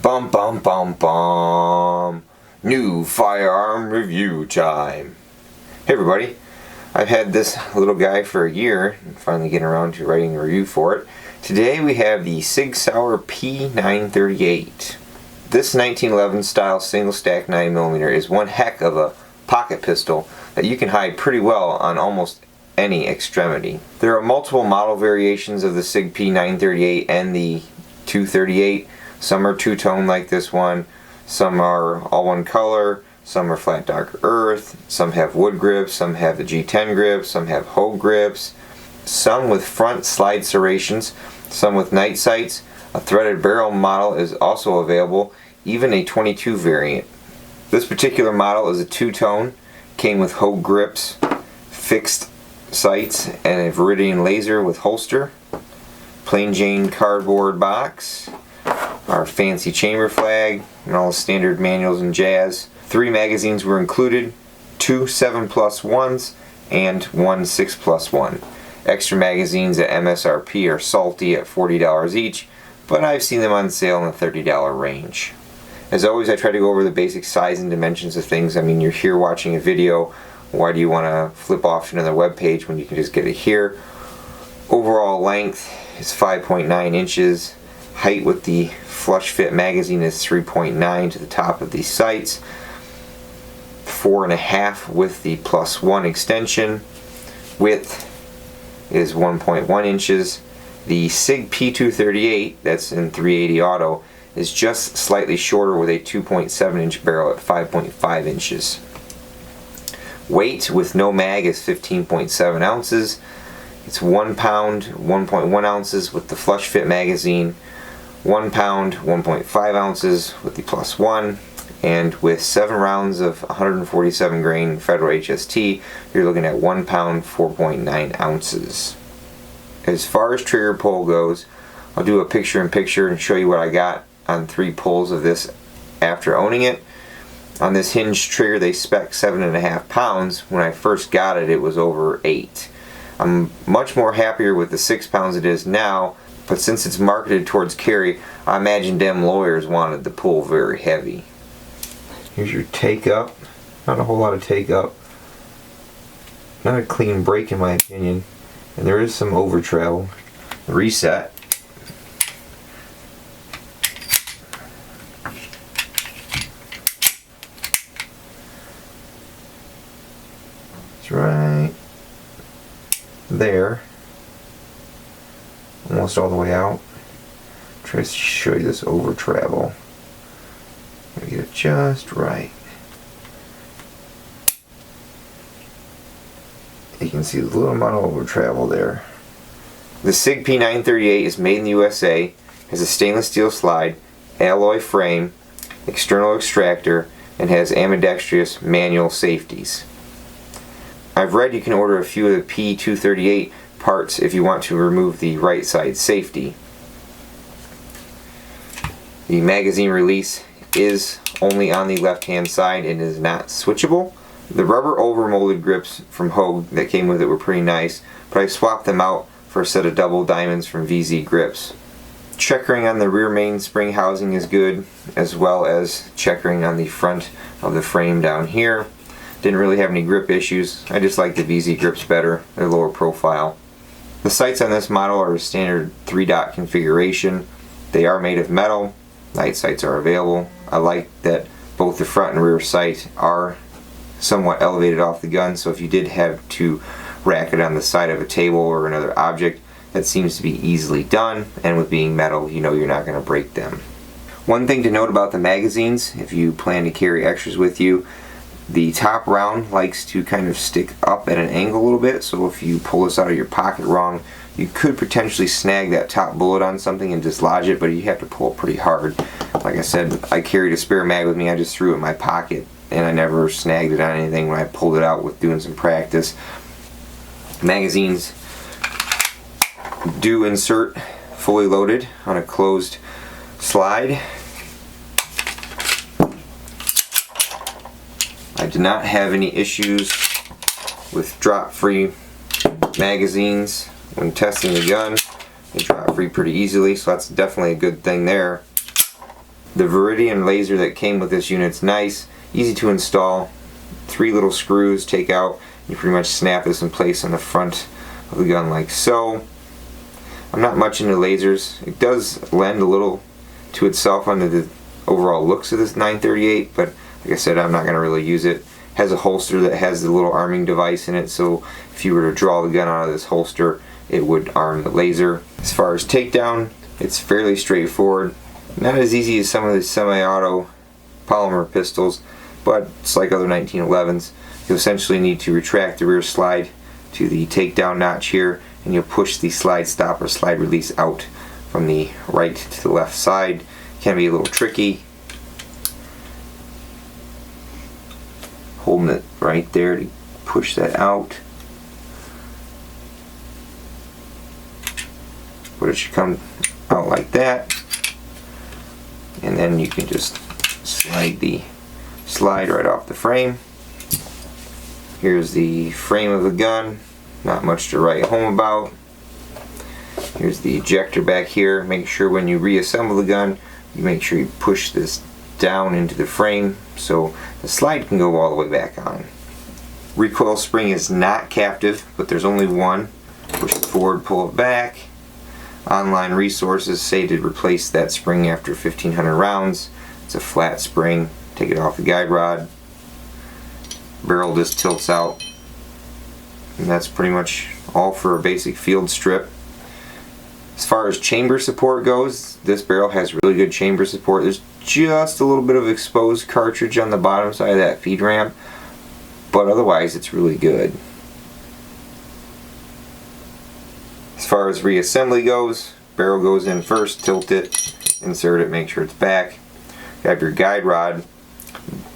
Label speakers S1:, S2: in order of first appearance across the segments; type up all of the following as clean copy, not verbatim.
S1: Bum bum bum bum. New firearm review time. Hey everybody, I've had this little guy for a year and finally getting around to writing a review for it. Today we have the Sig Sauer P938. This 1911 style single stack 9mm is one heck of a pocket pistol that you can hide pretty well on almost any extremity. There are multiple model variations of the Sig P938 and the 238. Some are two-tone like this one, some are all one color, some are flat dark earth, some have wood grips, some have the G10 grips, some have Hogue grips, some with front slide serrations, some with night sights. A threaded barrel model is also available, even a 22 variant. This particular model is a two-tone, came with Hogue grips, fixed sights, and a Viridian laser with holster, plain Jane cardboard box, our fancy chamber flag, and all the standard manuals and jazz. 3 magazines were included, 2 7+1s and 1 6+1. Extra magazines at MSRP are salty at $40 each, but I've seen them on sale in the $30 range. As always, I try to go over the basic size and dimensions of things. I mean, you're here watching a video. Why do you want to flip off to another web page when you can just get it here? Overall length is 5.9 inches. Height with the flush fit magazine is 3.9 to the top of the sights. 4.5 with the +1 extension. Width is 1.1 inches. The Sig P238, that's in 380 auto, is just slightly shorter with a 2.7 inch barrel at 5.5 inches. Weight with no mag is 15.7 ounces. It's 1 pound, 1.1 ounces with the flush fit magazine, 1 pound, 1.5 ounces with the +1, and with 7 rounds of 147 grain Federal HST, you're looking at 1 pound, 4.9 ounces. As far as trigger pull goes, I'll do a picture-in-picture and show you what I got on 3 pulls of this after owning it. On this hinged trigger they spec 7.5 pounds. When I first got it, it was over 8. I'm much more happier with the 6 pounds it is now, but since it's marketed towards carry, I imagine them lawyers wanted the pull very heavy. Here's your take up. Not a whole lot of take up. Not a clean break in my opinion. And there is some over travel. Reset. It's right there. Almost all the way out. Try to show you this over travel. Get it just right. You can see the little amount of over travel there. The Sig P938 is made in the USA, has a stainless steel slide, alloy frame, external extractor, and has ambidextrous manual safeties. I've read you can order a few of the P238 parts if you want to remove the right side safety. The magazine release is only on the left hand side and is not switchable. The rubber overmolded grips from Hogue that came with it were pretty nice, but I swapped them out for a set of double diamonds from VZ Grips. Checkering on the rear mainspring housing is good, as well as checkering on the front of the frame down here. Didn't really have any grip issues. I just like the VZ Grips better. They're lower profile. The sights on this model are a standard 3-dot configuration. They are made of metal. Night sights are available. I like that both the front and rear sight are somewhat elevated off the gun, so if you did have to rack it on the side of a table or another object, that seems to be easily done, and with being metal, you know you're not going to break them. One thing to note about the magazines, if you plan to carry extras with you, the top round likes to kind of stick up at an angle a little bit, so if you pull this out of your pocket wrong, you could potentially snag that top bullet on something and dislodge it, but you have to pull it pretty hard. Like I said, I carried a spare mag with me, I just threw it in my pocket and I never snagged it on anything when I pulled it out with doing some practice. Magazines do insert fully loaded on a closed slide. I did not have any issues with drop-free magazines when testing the gun. They drop free pretty easily, so that's definitely a good thing there. The Viridian laser that came with this unit's nice, easy to install. 3 little screws take out. You pretty much snap this in place on the front of the gun like so. I'm not much into lasers. It does lend a little to itself under the overall looks of this 938, but like I said, I'm not going to really use it. It has a holster that has the little arming device in it, so if you were to draw the gun out of this holster, it would arm the laser. As far as takedown, it's fairly straightforward. Not as easy as some of the semi-auto polymer pistols, but it's like other 1911s. You essentially need to retract the rear slide to the takedown notch here, and you'll push the slide stop or slide release out from the right to the left side. Can be a little tricky. Holding it right there to push that out. But it should come out like that. And then you can just slide the slide right off the frame. Here's the frame of the gun. Not much to write home about. Here's the ejector back here. Make sure when you reassemble the gun, you make sure you push this down into the frame so the slide can go all the way back on. Recoil spring is not captive, but there's only one. Push it forward, pull it back. Online resources say to replace that spring after 1,500 rounds. It's a flat spring. Take it off the guide rod. Barrel just tilts out. And that's pretty much all for a basic field strip. As far as chamber support goes, this barrel has really good chamber support. There's just a little bit of exposed cartridge on the bottom side of that feed ramp, but otherwise it's really good. As far as reassembly goes, barrel goes in first, tilt it, insert it, make sure it's back. Grab your guide rod.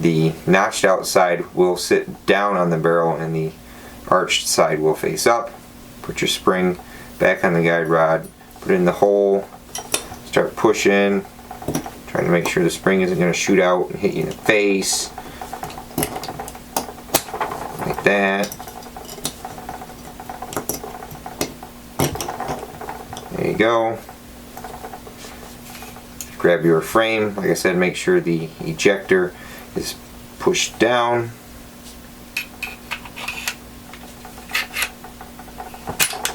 S1: The notched out side will sit down on the barrel and the arched side will face up. Put your spring back on the guide rod, put it in the hole, start pushing, trying to make sure the spring isn't going to shoot out and hit you in the face. Like that. There you go. Grab your frame. Like I said, make sure the ejector is pushed down.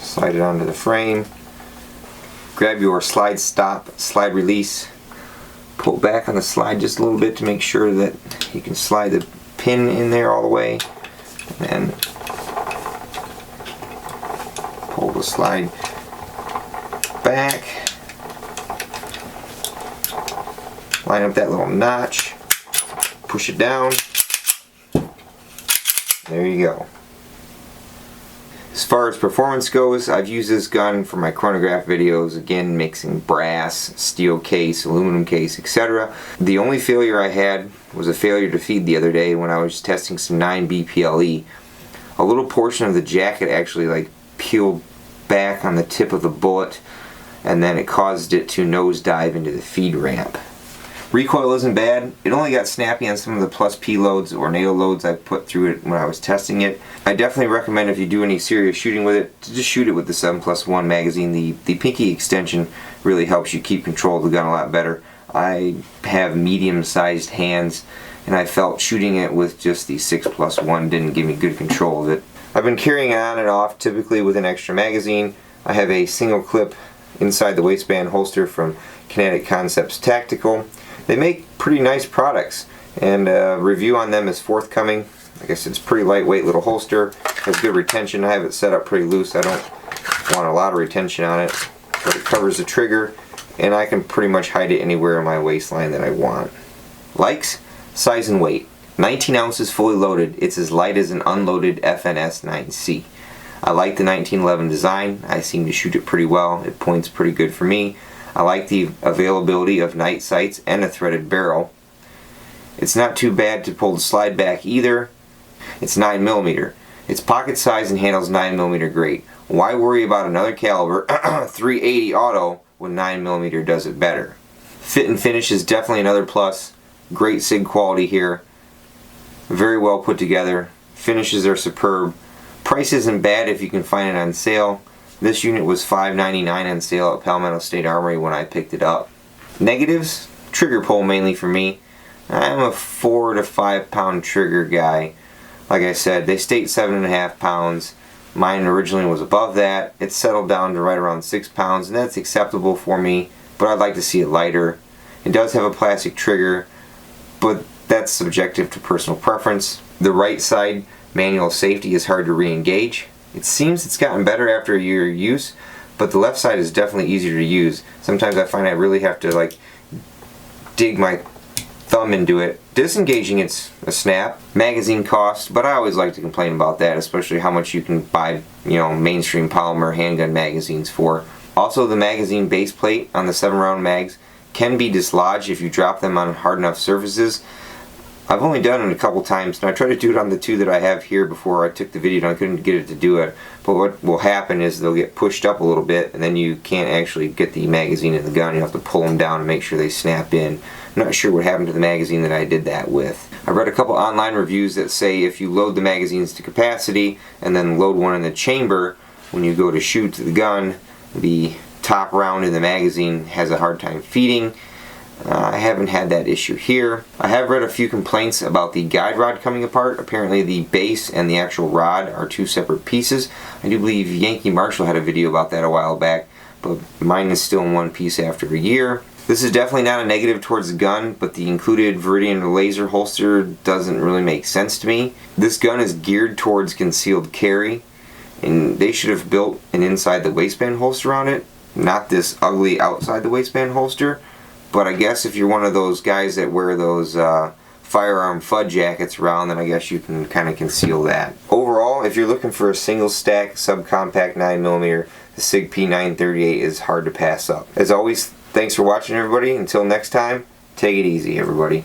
S1: Slide it onto the frame. Grab your slide stop, slide release. Pull back on the slide just a little bit to make sure that you can slide the pin in there all the way. And then pull the slide back. Line up that little notch. Push it down. There you go. As far as performance goes, I've used this gun for my chronograph videos, again mixing brass, steel case, aluminum case, etc. The only failure I had was a failure to feed the other day when I was testing some 9B PLE. A little portion of the jacket actually peeled back on the tip of the bullet, and then it caused it to nosedive into the feed ramp. Recoil isn't bad. It only got snappy on some of the plus P loads or NATO loads I put through it when I was testing it. I definitely recommend, if you do any serious shooting with it, to just shoot it with the 7+1 magazine. The pinky extension really helps you keep control of the gun a lot better. I have medium-sized hands, and I felt shooting it with just the 6+1 didn't give me good control of it. I've been carrying it on and off, typically with an extra magazine. I have a single clip inside the waistband holster from Kinetic Concepts Tactical. They make pretty nice products, and a review on them is forthcoming. Like I said, it's a pretty lightweight little holster, has good retention. I have it set up pretty loose. I don't want a lot of retention on it, but it covers the trigger, and I can pretty much hide it anywhere in my waistline that I want. Likes, size and weight. 19 ounces fully loaded. It's as light as an unloaded FNS 9C. I like the 1911 design. I seem to shoot it pretty well. It points pretty good for me. I like the availability of night sights and a threaded barrel. It's not too bad to pull the slide back either. It's 9mm. It's pocket size and handles 9mm great. Why worry about another caliber 380 auto when 9mm does it better? Fit and finish is definitely another plus. Great SIG quality here. Very well put together. Finishes are superb. Price isn't bad if you can find it on sale. This unit was $5.99 on sale at Palmetto State Armory when I picked it up. Negatives? Trigger pull mainly for me. I'm a 4 to 5 pound trigger guy. Like I said, they state 7.5 pounds. Mine originally was above that. It's settled down to right around 6 pounds, and that's acceptable for me, but I'd like to see it lighter. It does have a plastic trigger, but that's subjective to personal preference. The right side manual safety is hard to re-engage. It seems it's gotten better after a year of use, but the left side is definitely easier to use. Sometimes I find I really have to like dig my thumb into it. Disengaging, it's a snap. Magazine cost, but I always like to complain about that, especially how much you can buy, mainstream polymer handgun magazines for. Also, the magazine base plate on the 7-round mags can be dislodged if you drop them on hard enough surfaces. I've only done it a couple times, and I tried to do it on the 2 that I have here before I took the video, and I couldn't get it to do it. But what will happen is they'll get pushed up a little bit, and then you can't actually get the magazine in the gun. You have to pull them down and make sure they snap in. I'm not sure what happened to the magazine that I did that with. I read a couple online reviews that say if you load the magazines to capacity and then load one in the chamber, when you go to shoot the gun, the top round in the magazine has a hard time feeding. I haven't had that issue here. I have read a few complaints about the guide rod coming apart. Apparently the base and the actual rod are 2 separate pieces. I do believe Yankee Marshall had a video about that a while back, but mine is still in one piece after a year. This is definitely not a negative towards the gun, but the included Viridian laser holster doesn't really make sense to me. This gun is geared towards concealed carry, and they should have built an inside the waistband holster on it, not this ugly outside the waistband holster. But I guess if you're one of those guys that wear those firearm FUD jackets around, then I guess you can kind of conceal that. Overall, if you're looking for a single stack subcompact 9mm, the Sig P938 is hard to pass up. As always, thanks for watching, everybody. Until next time, take it easy, everybody.